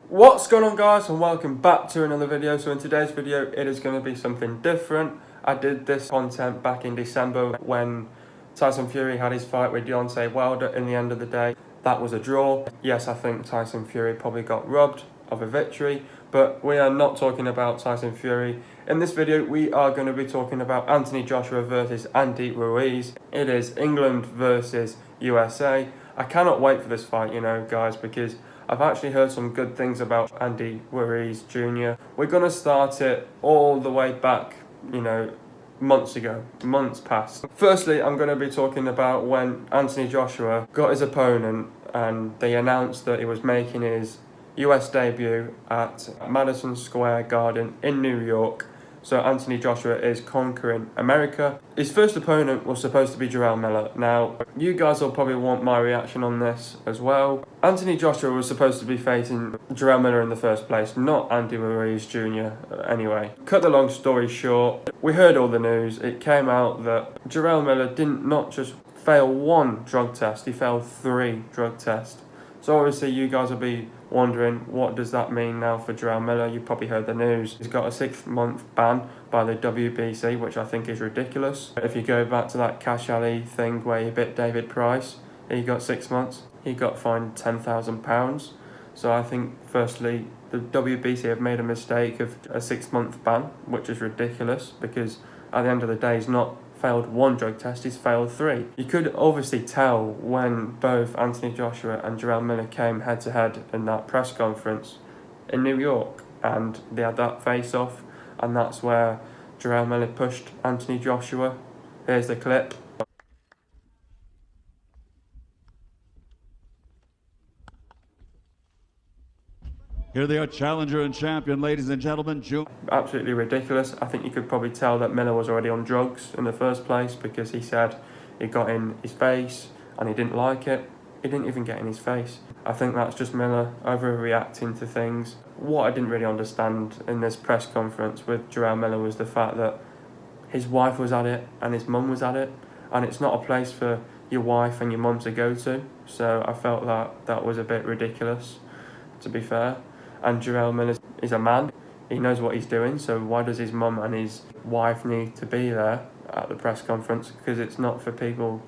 What's going on, guys, and welcome back to another video. So in today's video it is going to be something different. I did this content back in December when Tyson Fury had his fight with Deontay Wilder. In the end of the day, that was a draw. Yes, I think Tyson Fury probably got robbed of a victory, but we are not talking about Tyson Fury. In this video we are going to be talking about Anthony Joshua versus Andy Ruiz. It is England versus USA. I cannot wait for this fight, guys, because I've actually heard some good things about Andy Ruiz Jr. We're going to start it all the way back, months ago, months past. Firstly, I'm going to be talking about when Anthony Joshua got his opponent and they announced that he was making his US debut at Madison Square Garden in New York. So Anthony Joshua is conquering America. His first opponent was supposed to be Jarrell Miller. Now, you guys will probably want my reaction on this as well. Anthony Joshua was supposed to be facing Jarrell Miller in the first place, not Andy Ruiz Jr. Anyway, cut the long story short, we heard all the news. It came out that Jarrell Miller didn't not just fail one drug test, he failed 3 drug tests. So obviously you guys will be wondering, what does that mean now for Jarrell Miller? You probably heard the news. He's got a 6-month ban by the WBC, which I think is ridiculous. If you go back to that Cash Ali thing where he bit David Price, he got 6 months. He got fined £10,000. So I think, firstly, the WBC have made a mistake of a 6-month ban, which is ridiculous, because at the end of the day, he's not failed 1 drug test, he's failed 3. You could obviously tell when both Anthony Joshua and Jarrell Miller came head to head in that press conference in New York, and they had that face off, and that's where Jarrell Miller pushed Anthony Joshua. Here's the clip. Here they are, challenger and champion, ladies and gentlemen. Absolutely ridiculous. I think you could probably tell that Miller was already on drugs in the first place, because he said it got in his face and he didn't like it. He didn't even get in his face. I think that's just Miller overreacting to things. What I didn't really understand in this press conference with Jarrell Miller was the fact that his wife was at it and his mum was at it, and it's not a place for your wife and your mum to go to. So I felt that was a bit ridiculous, to be fair. And Jarrell Miller is a man. He knows what he's doing, so why does his mum and his wife need to be there at the press conference? Because it's not for people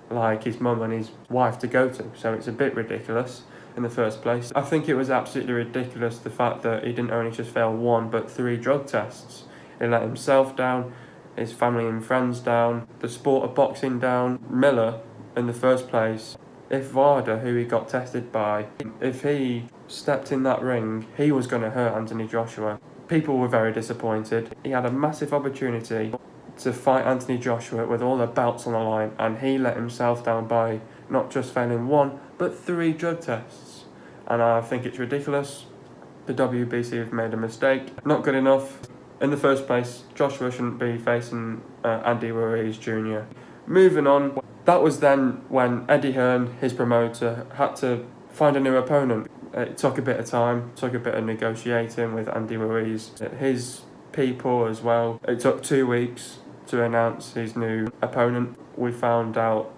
like his mum and his wife to go to. So it's a bit ridiculous in the first place. I think it was absolutely ridiculous, the fact that he didn't only just fail 1 but 3 drug tests. He let himself down, his family and friends down, the sport of boxing down. Miller, in the first place, if Varda, who he got tested by, if he stepped in that ring, he was going to hurt Anthony Joshua. People were very disappointed. He had a massive opportunity to fight Anthony Joshua with all the belts on the line, and he let himself down by not just failing 1 but 3 drug tests. And I think it's ridiculous. The WBC have made a mistake. Not good enough. In the first place, Joshua shouldn't be facing Andy Ruiz Jr. Moving on, that was then when Eddie Hearn, his promoter, had to find a new opponent. It took a bit of time, took a bit of negotiating with Andy Ruiz, his people as well. It took 2 weeks to announce his new opponent. We found out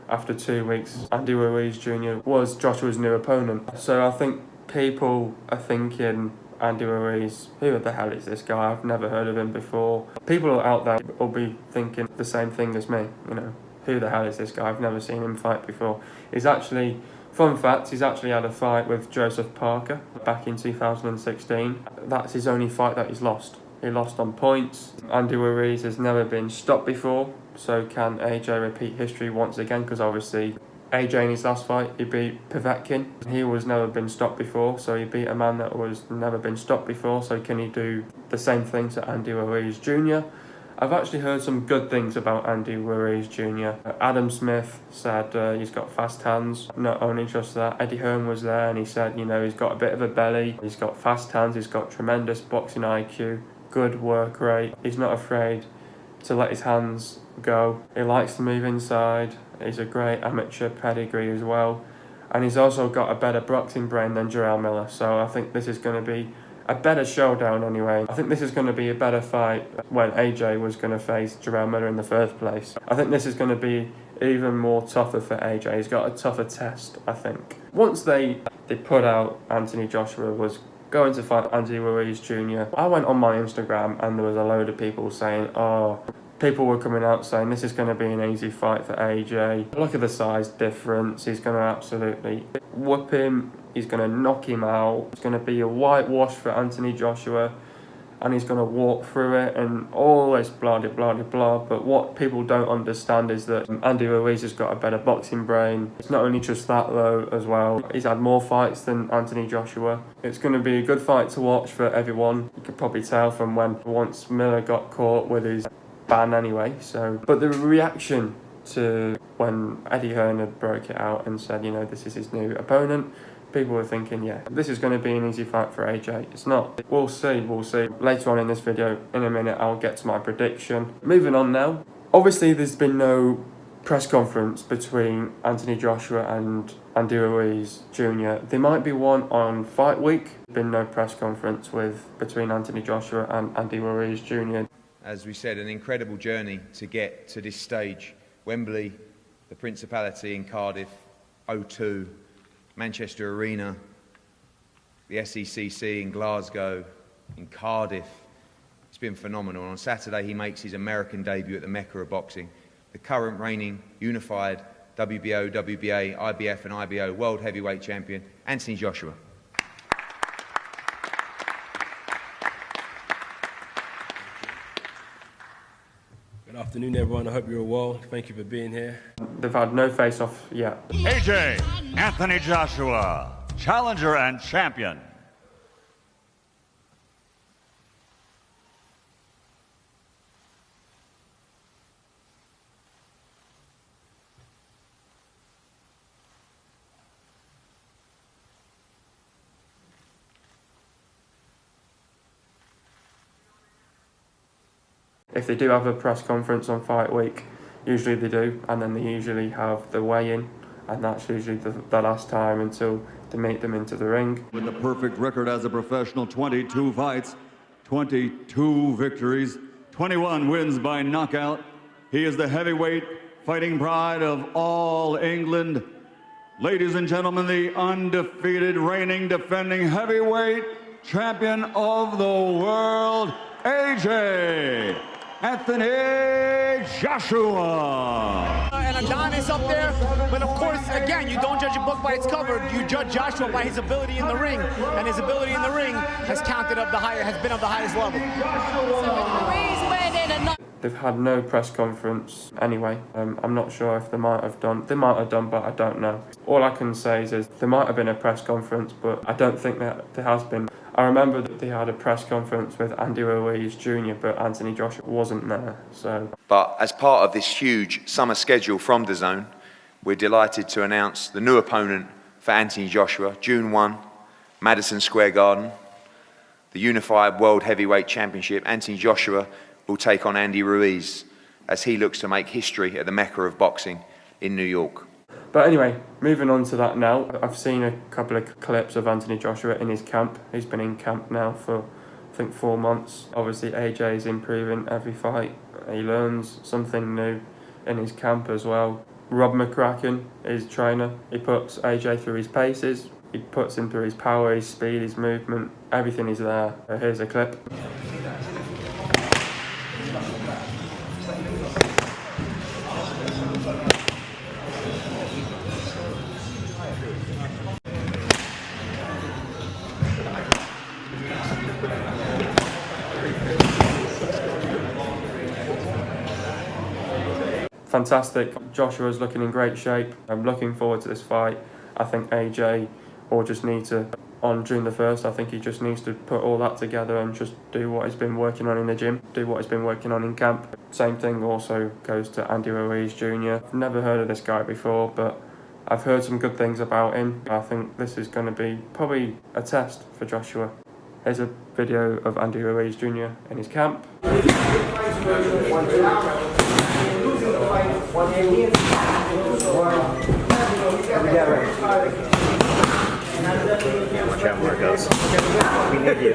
after 2 weeks Andy Ruiz Jr. was Joshua's new opponent. So I think people are thinking, Andy Ruiz, who the hell is this guy? I've never heard of him before. People out there will be thinking the same thing as me, who the hell is this guy? I've never seen him fight before. Fun fact, he's actually had a fight with Joseph Parker back in 2016. That's his only fight that he's lost. He lost on points. Andy Ruiz has never been stopped before, so can AJ repeat history once again? Because obviously AJ in his last fight, he beat Povetkin. He was never been stopped before, so he beat a man that was never been stopped before. So can he do the same thing to Andy Ruiz Jr.? I've actually heard some good things about Andy Ruiz Jr. Adam Smith said he's got fast hands. Not only just that, Eddie Hearn was there and he said, he's got a bit of a belly, he's got fast hands, he's got tremendous boxing IQ, good work rate. He's not afraid to let his hands go. He likes to move inside. He's a great amateur pedigree as well. And he's also got a better boxing brain than Jarrell Miller. So I think this is going to be a better showdown anyway. I think this is going to be a better fight when AJ was going to face Jarrell Miller in the first place. I think this is going to be even more tougher for AJ. He's got a tougher test, I think. Once they put out Anthony Joshua was going to fight Andy Ruiz Jr. I went on my Instagram and there was a load of people saying, oh, people were coming out saying this is going to be an easy fight for AJ. Look at the size difference. He's going to absolutely whoop him. He's going to knock him out. It's going to be a whitewash for Anthony Joshua. And he's going to walk through it and all this blah, blah, blah, blah. But what people don't understand is that Andy Ruiz has got a better boxing brain. It's not only just that though as well. He's had more fights than Anthony Joshua. It's going to be a good fight to watch for everyone. You could probably tell from once Miller got caught with his ban anyway. But the reaction to when Eddie Hearn had broke it out and said, you know, this is his new opponent, people were thinking, yeah, this is going to be an easy fight for AJ. It's not. We'll see. Later on in this video, in a minute, I'll get to my prediction. Moving on now. Obviously, there's been no press conference between Anthony Joshua and Andy Ruiz Jr. There might be one on fight week. There's been no press conference between Anthony Joshua and Andy Ruiz Jr. As we said, an incredible journey to get to this stage. Wembley, the Principality in Cardiff, O2, Manchester Arena, the SECC in Glasgow, in Cardiff. It's been phenomenal. On Saturday, he makes his American debut at the Mecca of boxing. The current reigning unified WBO, WBA, IBF and IBO World Heavyweight Champion, Anthony Joshua. Good afternoon, everyone. I hope you're well. Thank you for being here. They've had no face-off yet. AJ, Anthony Joshua, challenger and champion. If they do have a press conference on fight week, usually they do, and then they usually have the weigh-in, and that's usually the last time until they meet them into the ring. With a perfect record as a professional, 22 fights, 22 victories, 21 wins by knockout. He is the heavyweight fighting pride of all England. Ladies and gentlemen, the undefeated, reigning, defending heavyweight champion of the world, AJ Anthony Joshua. And Adonis up there, but of course, again, you don't judge a book by its cover. You judge Joshua by his ability in the ring, and his ability in the ring has been of the highest level. They've had no press conference anyway. I'm not sure if they might have done, but I don't know. All I can say is there might have been a press conference, but I don't think that there has been. I remember that they had a press conference with Andy Ruiz Jr, but Anthony Joshua wasn't there, so. But as part of this huge summer schedule from DAZN, we're delighted to announce the new opponent for Anthony Joshua, June 1, Madison Square Garden, the Unified World Heavyweight Championship. Anthony Joshua will take on Andy Ruiz as he looks to make history at the Mecca of boxing in New York. But anyway, moving on to that now. I've seen a couple of clips of Anthony Joshua in his camp. He's been in camp now for, I think, 4 months. Obviously, AJ is improving every fight. He learns something new in his camp as well. Rob McCracken, his trainer, he puts AJ through his paces. He puts him through his power, his speed, his movement. Everything is there. Here's a clip. Fantastic. Joshua's looking in great shape. I'm looking forward to this fight. I think AJ will just need to, on June the 1st, I think he just needs to put all that together and just do what he's been working on in the gym, do what he's been working on in camp. Same thing also goes to Andy Ruiz Jr. I've never heard of this guy before, but I've heard some good things about him. I think this is going to be probably a test for Joshua. Here's a video of Andy Ruiz Jr. in his camp. Watch out where it goes. We need you.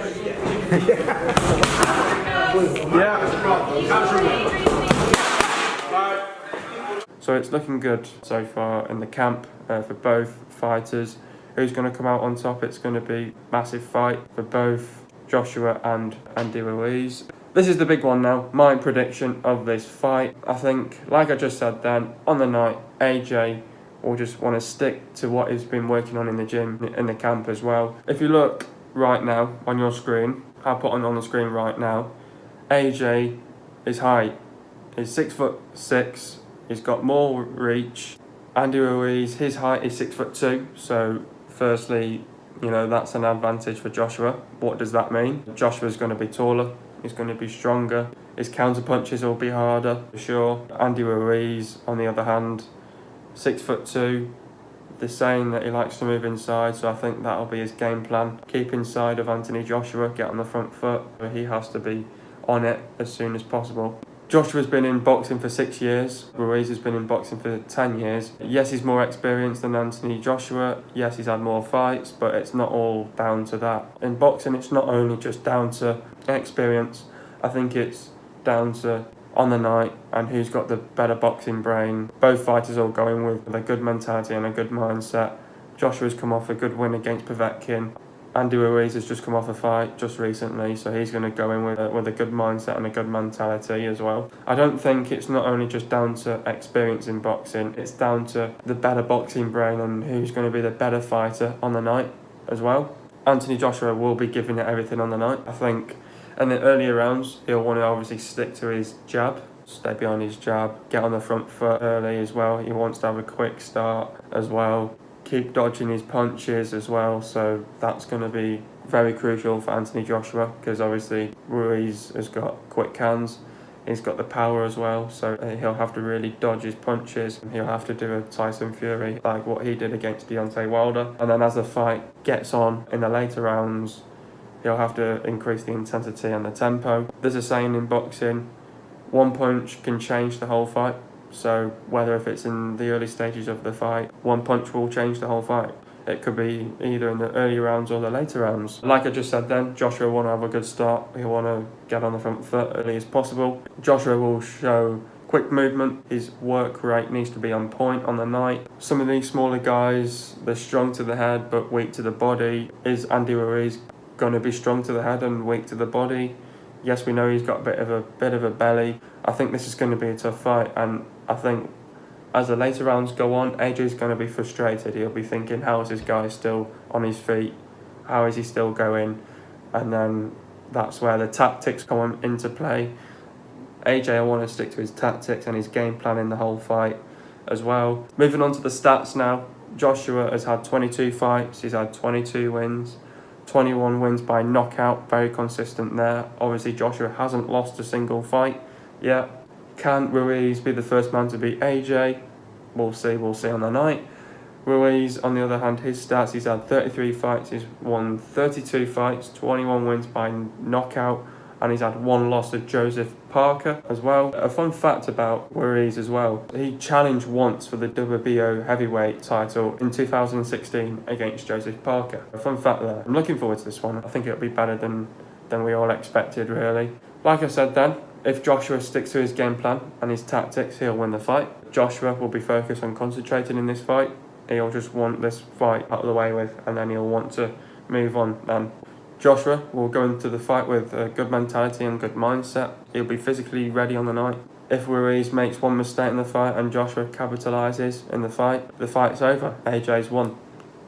So it's looking good so far in the camp for both fighters. who's going to come out on top. It's going to be a massive fight for both Joshua and Andy Ruiz. This is the big one now, my prediction of this fight. I think, like I just said then, on the night, AJ will just want to stick to what he's been working on in the gym, in the camp as well. If you look right now on your screen, I'll put on the screen right now, AJ, his height is 6'6", he's got more reach. Andy Ruiz, his height is 6'2", so firstly, you know, that's an advantage for Joshua. What does that mean? Joshua's going to be taller, he's going to be stronger, his counter punches will be harder, for sure. Andy Ruiz, on the other hand, 6'2", they're saying that he likes to move inside, so I think that'll be his game plan. Keep inside of Anthony Joshua, get on the front foot. He has to be on it as soon as possible. Joshua's been in boxing for 6 years. Ruiz has been in boxing for 10 years. Yes, he's more experienced than Anthony Joshua. Yes, he's had more fights, but it's not all down to that. In boxing, it's not only just down to experience. I think it's down to on the night and who's got the better boxing brain. Both fighters are going with a good mentality and a good mindset. Joshua's come off a good win against Povetkin. Andy Ruiz has just come off a fight just recently, so he's going to go in with a good mindset and a good mentality as well. I don't think it's not only just down to experience in boxing, it's down to the better boxing brain and who's going to be the better fighter on the night as well. Anthony Joshua will be giving it everything on the night. I think in the earlier rounds, he'll want to obviously stick to his jab, stay behind his jab, get on the front foot early as well. He wants to have a quick start as well. Keep dodging his punches as well, so that's going to be very crucial for Anthony Joshua, because obviously Ruiz has got quick hands, he's got the power as well, so he'll have to really dodge his punches. He'll have to do a Tyson Fury like what he did against Deontay Wilder, and then as the fight gets on in the later rounds, he'll have to increase the intensity and the tempo. There's a saying in boxing, one punch can change the whole fight. So whether if it's in the early stages of the fight, one punch will change the whole fight. It could be either in the early rounds or the later rounds. Like I just said then, Joshua will want to have a good start. He'll want to get on the front foot early as possible. Joshua will show quick movement. His work rate needs to be on point on the night. Some of these smaller guys, they're strong to the head but weak to the body. Is Andy Ruiz going to be strong to the head and weak to the body? Yes, we know he's got a bit of a belly. I think this is going to be a tough fight, and I think as the later rounds go on, AJ's going to be frustrated. He'll be thinking, how is this guy still on his feet? How is he still going? And then that's where the tactics come into play. AJ will want to stick to his tactics and his game plan in the whole fight as well. Moving on to the stats now. Joshua has had 22 fights. He's had 22 wins. 21 wins by knockout, very consistent there. Obviously, Joshua hasn't lost a single fight yet. Can Ruiz be the first man to beat AJ? We'll see on the night. Ruiz, on the other hand, his stats, he's had 33 fights, he's won 32 fights, 21 wins by knockout, and he's had one loss to Joseph Parker as well. A fun fact about Ruiz as well, he challenged once for the WBO heavyweight title in 2016 against Joseph Parker. A fun fact there. I'm looking forward to this one. I think it'll be better than we all expected, really. Like I said then, if Joshua sticks to his game plan and his tactics, he'll win the fight. Joshua will be focused on concentrating in this fight. He'll just want this fight out of the way with, and then he'll want to move on then. Joshua will go into the fight with a good mentality and good mindset. He'll be physically ready on the night. If Ruiz makes one mistake in the fight and Joshua capitalises in the fight's over. AJ's won.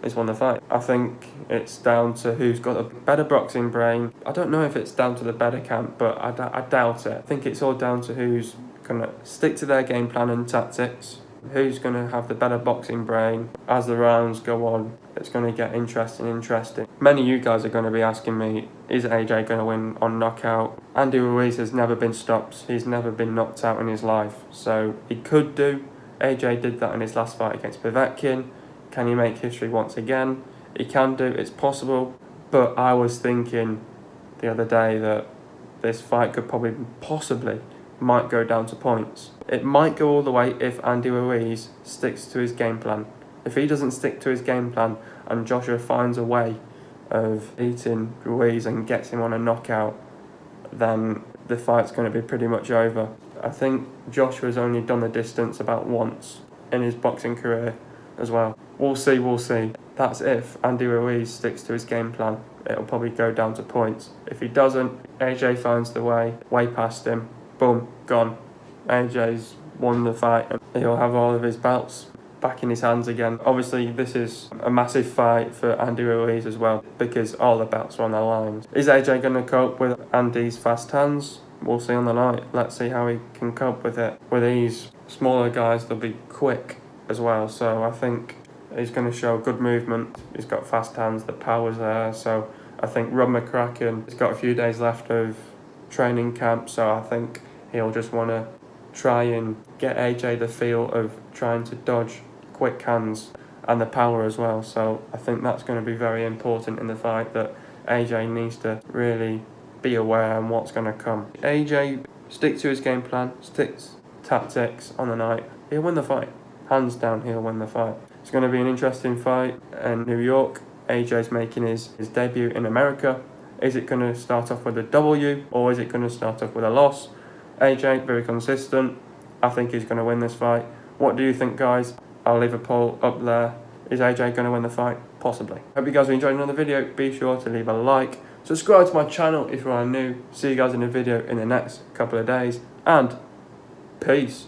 He's won the fight. I think it's down to who's got a better boxing brain. I don't know if it's down to the better camp, but I doubt it. I think it's all down to who's going to stick to their game plan and tactics. Who's going to have the better boxing brain. As the rounds go on, it's going to get interesting. Many of you guys are going to be asking me, is AJ going to win on knockout? Andy Ruiz has never been stopped. He's never been knocked out in his life. So he could do. AJ did that in his last fight against Povetkin. Can he make history once again? He can do, it's possible. But I was thinking the other day that this fight could possibly might go down to points. It might go all the way if Andy Ruiz sticks to his game plan. If he doesn't stick to his game plan and Joshua finds a way of beating Ruiz and gets him on a knockout, then the fight's going to be pretty much over. I think Joshua's only done the distance about once in his boxing career as well. we'll see, we'll see. That's if Andy Ruiz sticks to his game plan. It'll probably go down to points. If he doesn't, AJ finds the way past him, boom, gone. AJ's won the fight and he'll have all of his belts back in his hands again. Obviously, this is a massive fight for Andy Ruiz as well because all the belts are on the line. Is AJ going to cope with Andy's fast hands? We'll see on the night. Let's see how he can cope with it. With these smaller guys, they'll be quick as well. So I think he's going to show good movement. He's got fast hands, the power's there. So I think Rob McCracken has got a few days left of training camp. So I think he'll just want to try and get AJ the feel of trying to dodge quick hands and the power as well. So I think that's going to be very important in the fight, that AJ needs to really be aware of what's going to come. AJ stick to his game plan, sticks tactics on the night, he'll win the fight. Hands down, he'll win the fight. It's going to be an interesting fight in New York. AJ's making his debut in America. Is it going to start off with a W or is it going to start off with a loss? AJ, very consistent. I think he's going to win this fight. What do you think, guys? I'll leave a poll up there. Is AJ going to win the fight? Possibly. Hope you guys are enjoying another video. Be sure to leave a like. Subscribe to my channel if you are new. See you guys in a video in the next couple of days. And peace.